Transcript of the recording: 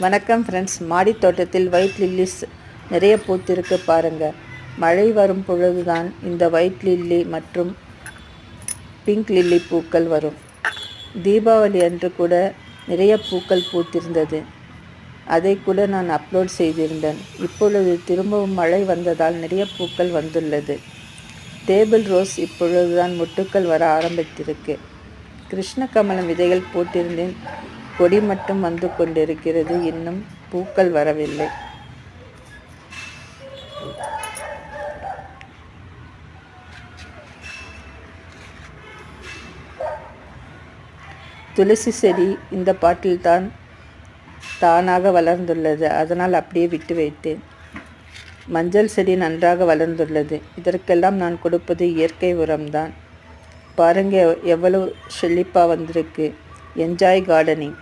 வணக்கம் ஃப்ரெண்ட்ஸ். மாடி தோட்டத்தில் ஒயிட் லில்லிஸ் நிறைய பூத்திருக்கு பாருங்கள். மழை வரும் பொழுதுதான் இந்த ஒயிட் லில்லி மற்றும் பிங்க் லில்லி பூக்கள் வரும். தீபாவளி அன்று கூட நிறைய பூக்கள் பூத்திருந்தது. அதை கூட நான் அப்லோட் செய்திருந்தேன். இப்பொழுது திரும்பவும் மழை வந்ததால் நிறைய பூக்கள் வந்துள்ளது. டேபிள் ரோஸ் இப்பொழுதுதான் மொட்டுக்கள் வர ஆரம்பித்திருக்கு. கிருஷ்ண கமலம் விதைகள் போட்டிருந்தேன். கொடி மட்டும் வந்து கொண்டிருக்கிறது. இன்னும் பூக்கள் வரவில்லை. துளசி செடி இந்த பாட்டில் தானாக வளர்ந்துள்ளது. அதனால் அப்படியே விட்டு வைத்தேன். மஞ்சள் செடி நன்றாக வளர்ந்துள்ளது. இதற்கெல்லாம் நான் கொடுப்பது இயற்கை உரம்தான். பாருங்க எவ்வளவு செழிப்பாக வந்திருக்கு. Enjoy gardening.